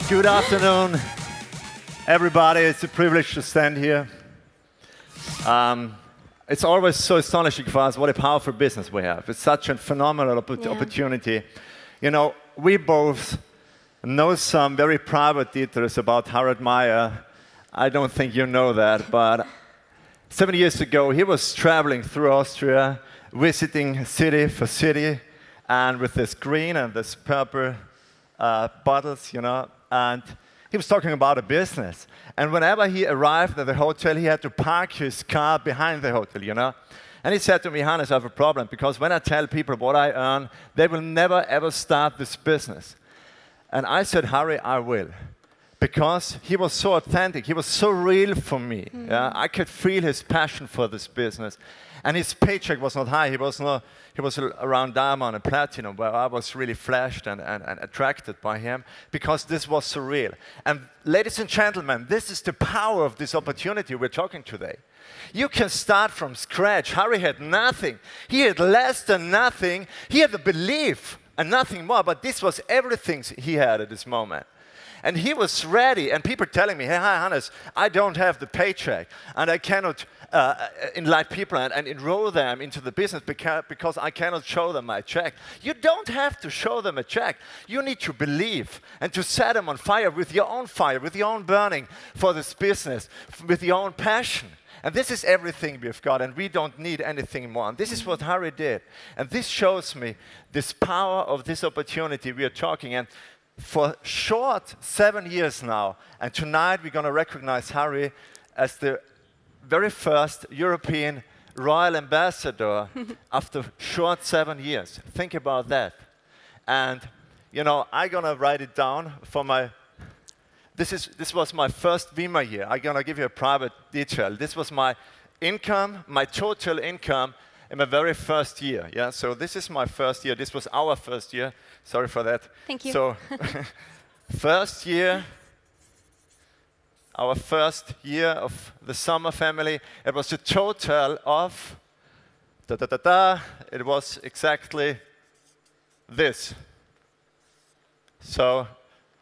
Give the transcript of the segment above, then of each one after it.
Good afternoon, everybody. It's a privilege to stand here. It's always so astonishing for us what a powerful business we have. It's such a phenomenal opportunity. You know, we both know some very private details about Harald Meyer. I don't think you know that, but 7 years ago, he was traveling through Austria, visiting city for city, and with this green and this purple bottles, you know, and he was talking about a business. And whenever he arrived at the hotel, he had to park his car behind the hotel, you know. And he said to me, Hannes, I have a problem, because when I tell people what I earn, they will never, ever start this business. And I said, Harry, I will. Because he was so authentic, he was so real for me. Yeah? I could feel his passion for this business. And his paycheck was not high. He was around diamond and platinum, where I was really flashed and attracted by him, because this was so real. And ladies and gentlemen, this is the power of this opportunity we're talking today. You can start from scratch. Harry had nothing. He had less than nothing. He had the belief and nothing more, but this was everything he had at this moment. And he was ready, and people telling me, hey, hi, Hannes, I don't have the paycheck, and I cannot enlighten people and enroll them into the business because I cannot show them my check. You don't have to show them a check. You need to believe and to set them on fire, with your own burning for this business, with your own passion. And this is everything we've got, and we don't need anything more. And this is what Harry did. And this shows me this power of this opportunity we are talking. And for short 7 years now, and tonight we're going to recognize Harry as the very first European Royal Ambassador after short 7 years. Think about that. And, you know, I'm going to write it down for my... This was my first Vemma year. I'm going to give you a private detail. This was my income, my total income in my very first year. Yeah, so this is my first year. This was our first year. Sorry for that. Thank you. So, first year, our first year of the Sommer family, it was a total of, it was exactly this. So,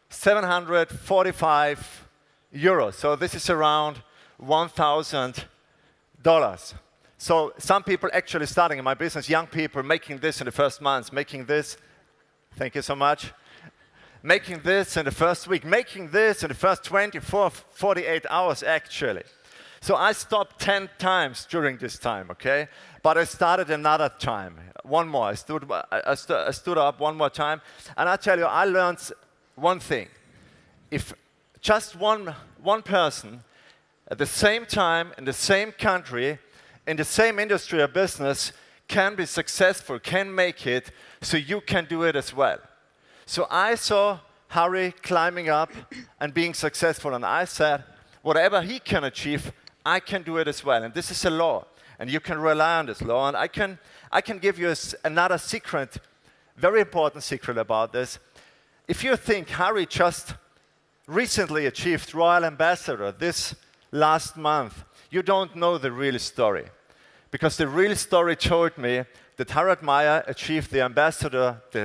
745 euros. So this is around $1,000. So some people actually starting in my business, young people making this in the first months, making this, thank you so much, making this in the first week, making this in the first 24, 48 hours actually. So I stopped 10 times during this time, okay? But I started another time, one more. I stood up one more time, and I tell you, I learned one thing. If just one person at the same time, in the same country, in the same industry or business can be successful, can make it, so you can do it as well. So I saw Harry climbing up and being successful, and I said, whatever he can achieve, I can do it as well. And this is a law, and you can rely on this law. And I can give you another secret, very important secret about this. If you think Harry just recently achieved Royal Ambassador this last month, you don't know the real story. Because the real story told me that Harald Meyer achieved the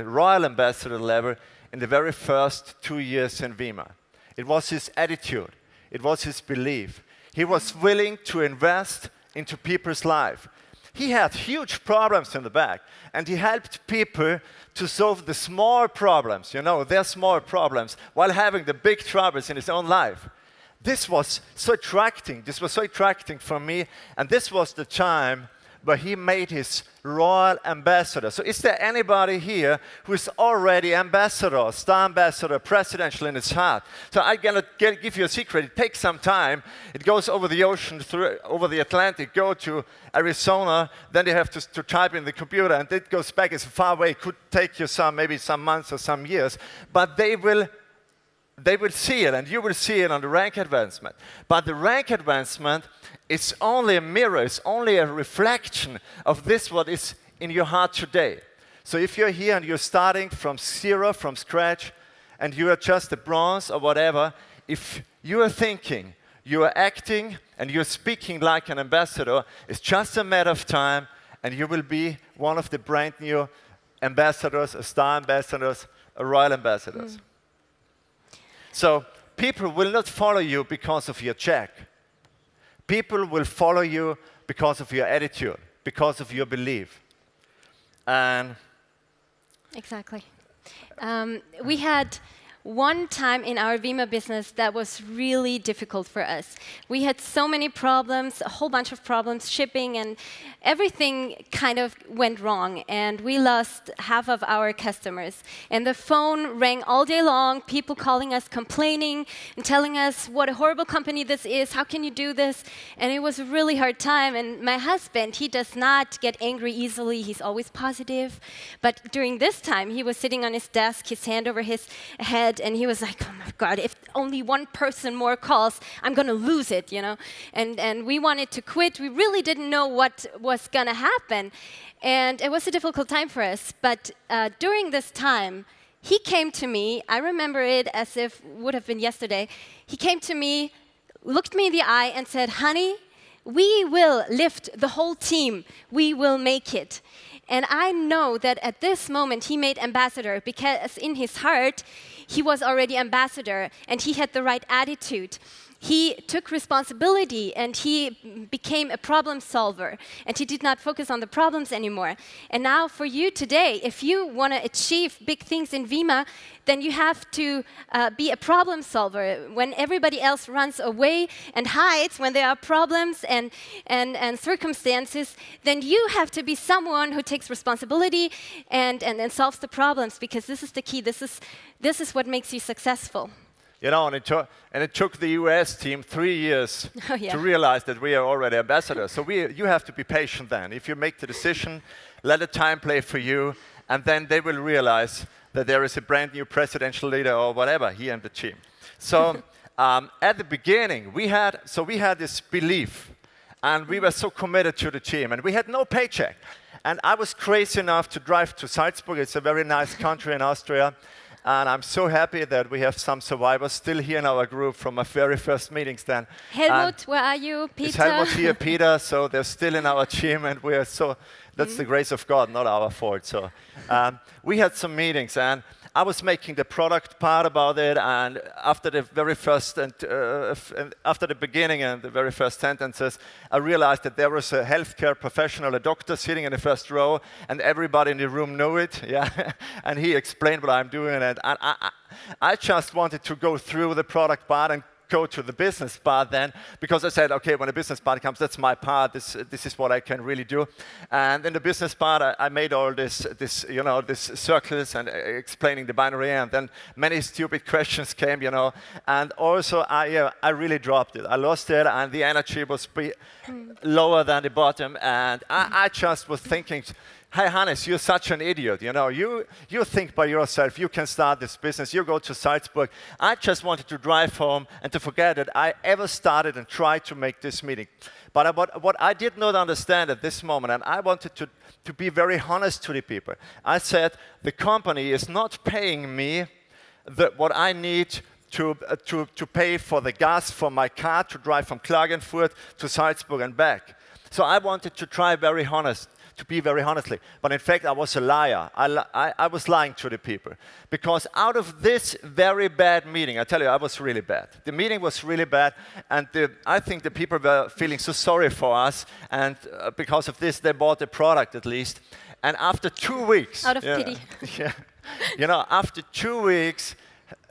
Royal Ambassador level in the very first 2 years in Vemma. It was his attitude. It was his belief. He was willing to invest into people's life. He had huge problems in the back, and he helped people to solve the small problems, you know, their small problems, while having the big troubles in his own life. This was so attracting. This was so attracting for me, and this was the time where he made his Royal Ambassador. So is there anybody here who is already ambassador, star ambassador, presidential in his heart? So I'm going to give you a secret. It takes some time. It goes over the ocean, over the Atlantic, go to Arizona, then you have to type in the computer, and it goes back. It's far away. It could take you maybe some months or some years, but they will see it, and you will see it on the rank advancement. But the rank advancement is only a mirror, it's only a reflection of this, what is in your heart today. So if you're here and you're starting from zero, from scratch, and you are just a bronze or whatever, if you are thinking, you are acting, and you're speaking like an ambassador, it's just a matter of time, and you will be one of the brand new ambassadors, star ambassadors, royal ambassadors. So people will not follow you because of your check. People will follow you because of your attitude, because of your belief. And exactly. We had one time in our Vemma business that was really difficult for us. We had so many problems, a whole bunch of problems, shipping, and everything kind of went wrong. And we lost half of our customers. And the phone rang all day long, people calling us, complaining, and telling us what a horrible company this is, how can you do this? And it was a really hard time. And my husband, he does not get angry easily, he's always positive. But during this time, he was sitting on his desk, his hand over his head, and he was like, oh my God, if only one person more calls, I'm going to lose it, you know. And we wanted to quit. We really didn't know what was going to happen. And it was a difficult time for us. But during this time, he came to me. I remember it as if it would have been yesterday. He came to me, looked me in the eye and said, honey, we will lift the whole team. We will make it. And I know that at this moment he made ambassador because in his heart he was already ambassador and he had the right attitude. He took responsibility and he became a problem solver and he did not focus on the problems anymore. And now for you today, if you want to achieve big things in Vemma, then you have to be a problem solver. When everybody else runs away and hides when there are problems and circumstances, then you have to be someone who takes responsibility and solves the problems, because this is the key. This is what makes you successful. You know, and it took the US team 3 years yeah. to realize that we are already ambassadors. So you have to be patient then. If you make the decision, let the time play for you, and then they will realize that there is a brand new presidential leader or whatever here in the team. So at the beginning, we had this belief, and we were so committed to the team, and we had no paycheck. And I was crazy enough to drive to Salzburg. It's a very nice country in Austria. And I'm so happy that we have some survivors still here in our group from our very first meetings then. Helmut, where are you? Peter? It's Helmut here, Peter, so they're still in our team, and we are so, that's the grace of God, not our fault. So we had some meetings, and I was making the product part about it, and after the very first, after the beginning and the very first sentences, I realized that there was a healthcare professional, a doctor sitting in the first row, and everybody in the room knew it, yeah. And he explained what I'm doing, and I just wanted to go through the product part and go to the business part then, because I said, okay, when the business part comes, that's my part. This is what I can really do. And in the business part, I made all this circles and explaining the binary, and then many stupid questions came, you know. And also, I really dropped it. I lost it, and the energy was lower than the bottom. And I just was thinking, hey, Hannes, you're such an idiot, you know. You think by yourself, you can start this business, you go to Salzburg. I just wanted to drive home and to forget that I ever started and tried to make this meeting. But what I did not understand at this moment, and I wanted to be very honest to the people, I said, the company is not paying me what I need to pay for the gas for my car to drive from Klagenfurt to Salzburg and back. So I wanted to try very honest. To be very honestly, but in fact I was a liar. I was lying to the people, because out of this very bad meeting, I tell you, I was really bad. The meeting was really bad, and I think the people were feeling so sorry for us, and because of this they bought the product at least. And after 2 weeks, out of pity, yeah, you know, after 2 weeks,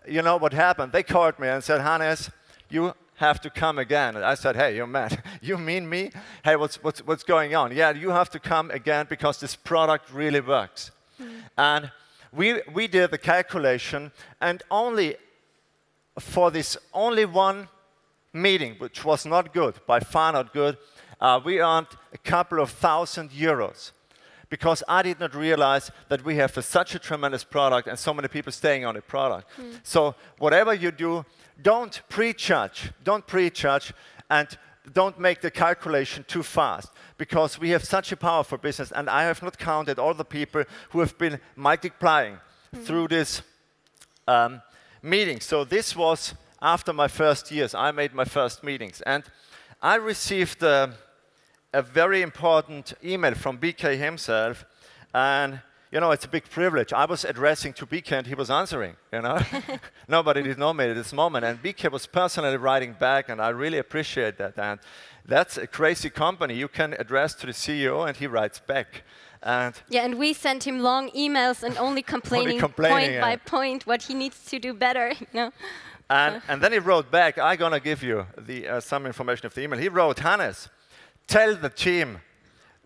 you know what happened? They called me and said, Hannes, you have to come again. And I said, hey, you're mad. You mean me? Hey, what's going on? Yeah, you have to come again because this product really works. And we did the calculation, and only for this only one meeting, which was not good, by far not good, we earned a couple of €1,000. Because I did not realize that we have such a tremendous product and so many people staying on the product. So whatever you do, don't prejudge. Don't prejudge, and don't make the calculation too fast, because we have such a powerful business, and I have not counted all the people who have been multiplying through this meeting. So this was after my first years. I made my first meetings, and I received a very important email from BK himself, and you know, it's a big privilege. I was addressing to BK and he was answering, you know. Nobody did know me at this moment. And BK was personally writing back, and I really appreciate that. And that's a crazy company. You can address to the CEO and he writes back. And yeah, and we sent him long emails and only complaining point by point what he needs to do better, you know. And then he wrote back, I'm going to give you some information of the email. He wrote, Hannes, tell the team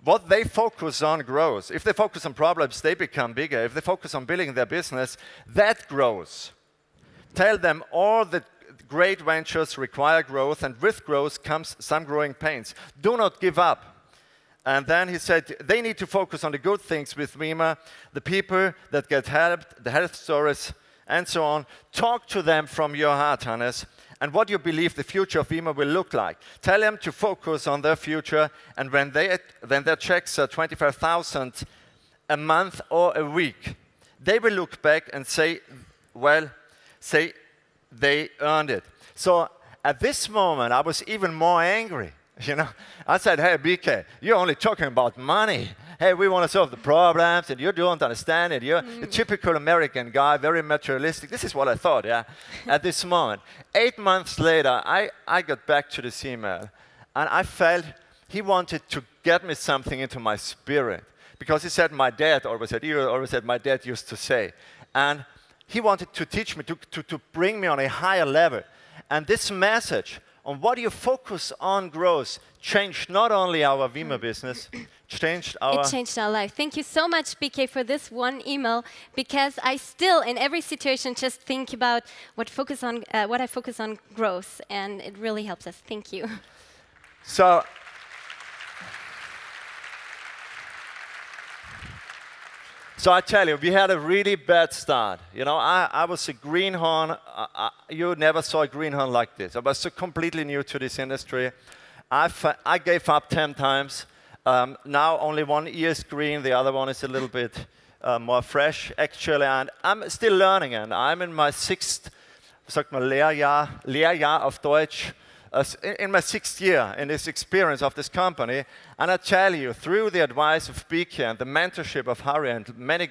what they focus on grows. If they focus on problems, they become bigger. If they focus on building their business, that grows. Tell them all the great ventures require growth, and with growth comes some growing pains. Do not give up. And then he said, they need to focus on the good things with Vemma, the people that get helped, the health stories, and so on. Talk to them from your heart, Hannes, and what you believe the future of Vemma will look like. Tell them to focus on their future, and when their checks are 25,000 a month or a week, they will look back and say, well, say they earned it. So at this moment, I was even more angry. You know, I said, hey, BK, you're only talking about money. Hey, we want to solve the problems, and you don't understand it. You're a typical American guy, very materialistic. This is what I thought, yeah, at this moment. 8 months later, I got back to this email, and I felt he wanted to get me something into my spirit, because he said my dad always said, my dad used to say. And he wanted to teach me, to bring me on a higher level. And this message on what you focus on grows changed not only our Vemma business, it changed our life. Thank you so much, BK, for this one email, because I still, in every situation, just think about what I focus on grows, and it really helps us. Thank you. So I tell you, we had a really bad start. You know, I was a greenhorn. You never saw a greenhorn like this. I was so completely new to this industry. I gave up 10 times. Now only one ear is green. The other one is a little bit more fresh, actually. And I'm still learning. And I'm in my sixth, sagt man, Lehrjahr auf Deutsch. In my 6th year in this experience of this company, and I tell you, through the advice of BK and the mentorship of Harry and many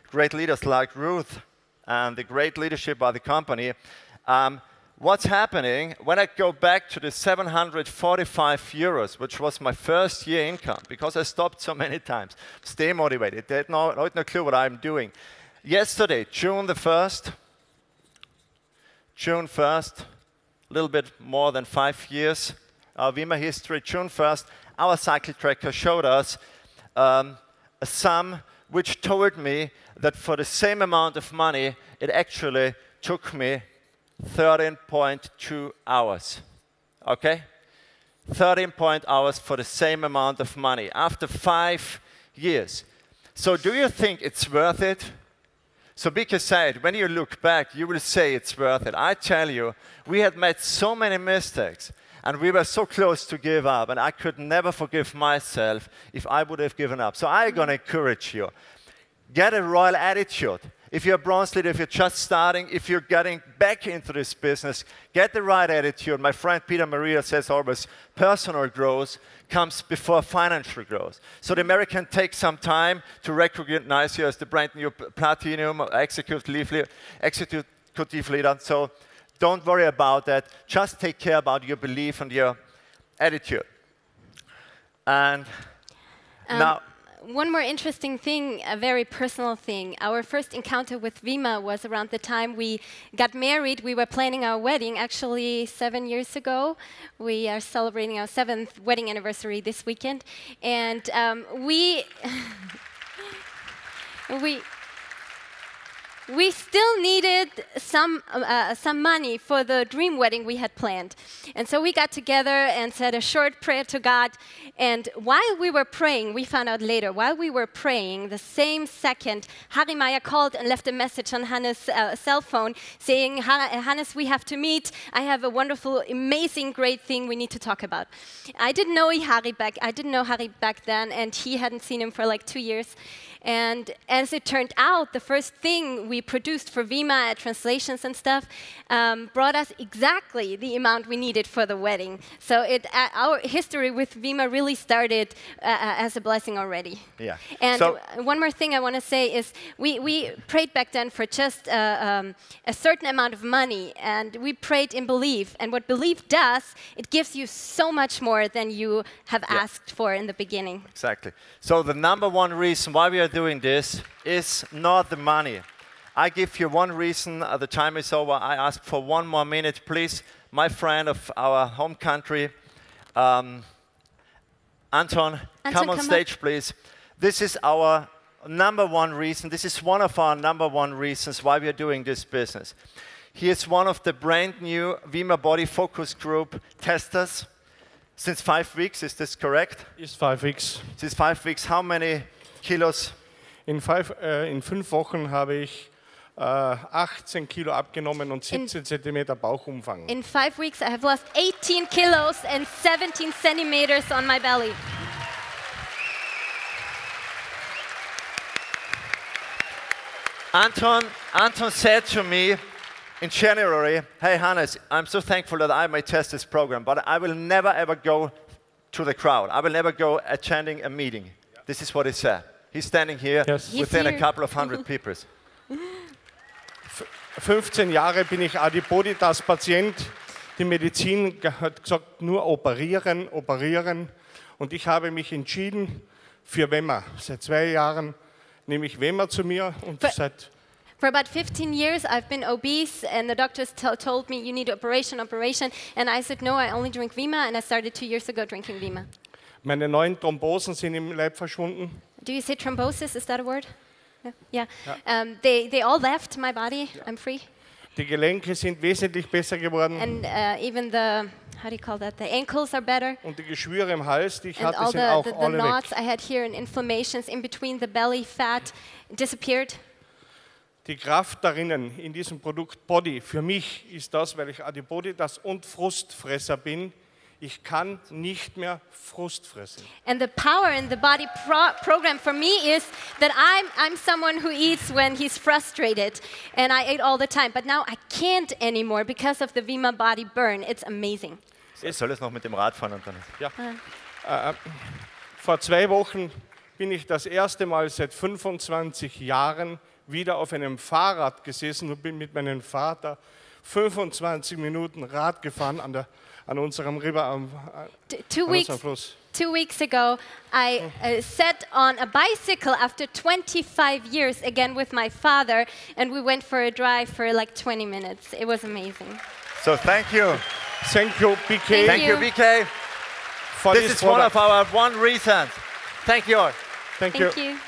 great leaders like Ruth and the great leadership by the company, what's happening when I go back to the 745 euros, which was my first year income, because I stopped so many times, stay motivated, they had no clue what I'm doing. Yesterday, June 1st, a little bit more than 5 years, our Vemma history, June 1st, our cycle tracker showed us a sum which told me that for the same amount of money, it actually took me 13.2 hours. Okay? 13 hours for the same amount of money after 5 years. So do you think it's worth it? So BK said, when you look back, you will say it's worth it. I tell you, we had made so many mistakes, and we were so close to give up, and I could never forgive myself if I would have given up. So I'm going to encourage you. Get a royal attitude. If you're a bronze leader, if you're just starting, if you're getting back into this business, get the right attitude. My friend Peter Maria says always, personal growth comes before financial growth. So the American takes some time to recognize you as the brand new platinum executive leader. So don't worry about that. Just take care about your belief and your attitude. And now, one more interesting thing, a very personal thing. Our first encounter with Vemma was around the time we got married. We were planning our wedding, actually 7 years ago. We are celebrating our 7th wedding anniversary this weekend. And we still needed some money for the dream wedding we had planned. And so we got together and said a short prayer to God. And while we were praying, we found out later, while we were praying, the same second, Harry Meyer called and left a message on Hannes' cell phone saying, Hannes, we have to meet. I have a wonderful, amazing, great thing we need to talk about. I didn't know Harry back then, and he hadn't seen him for like 2 years. And as it turned out, the first thing we produced for Vemma, translations and stuff, brought us exactly the amount we needed for the wedding. So our history with Vemma really started as a blessing already. Yeah. And so one more thing I want to say is we prayed back then for just a certain amount of money, and we prayed in belief. And what belief does, it gives you so much more than you have asked for in the beginning. Exactly. So the number one reason why we are doing this is not the money. I give you one reason. The time is over. I ask for one more minute, please. My friend of our home country, Anton, come on stage, please. This is our number one reason. This is one of our number one reasons why we are doing this business. He is one of the brand new Vemma Body Focus Group testers since 5 weeks. Is this correct? Ist 5 weeks. Since 5 weeks, how many kilos? In 5 Wochen habe ich 18 Kilo abgenommen und 17 Zentimeter Bauchumfang. In 5 weeks, I have lost 18 kilos and 17 centimeters on my belly. Anton said to me in January, hey Hannes, I'm so thankful that I may test this program, but I will never ever go to the crowd. I will never go attending a meeting. This is what he said. He's standing here within a couple of hundred people. 15 Jahre bin ich Adipositas-Patient. Die Medizin hat gesagt, nur operieren, operieren. Und ich habe mich entschieden für Vemma. Seit 2 Jahren nehme ich Vemma zu mir und For about 15 years, I've been obese, and the doctors told me, you need operation. And I said, no, I only drink Vemma, and I started 2 years ago drinking Vemma. Meine 9 Thrombosen sind im Leib verschwunden. Do you say thrombosis? Is that a word? Yeah. They all left my body. I'm free. Die Gelenke sind wesentlich besser geworden. And even the, how do you call that? The ankles are better. Und die Geschwüre im Hals, die ich And hatte, sind auch the alle knots weg. I had here and inflammations in between the belly fat disappeared. Die Kraft darinnen, in diesem Produkt Body, für mich ist das, weil ich Adipositas und Frustfresser bin, ich kann nicht mehr Frust fressen. And the power in the body program for me is that I'm someone who eats when he's frustrated, and I ate all the time. But now I can't anymore because of the Vemma Body Burn. It's amazing. Soll es noch mit dem Rad fahren und dann? Ja. Vor 2 Wochen bin ich das erste Mal seit 25 Jahren wieder auf einem Fahrrad gesessen und bin mit meinem Vater 25 Minuten Rad gefahren an unserem River, unserem Fluss. 2 weeks ago, I sat on a bicycle after 25 years again with my father, and we went for a drive for like 20 minutes. It was amazing. So thank you. Thank you, BK. Thank you, BK. For This is one of our one reasons. Thank you all. Thank you. Thank you.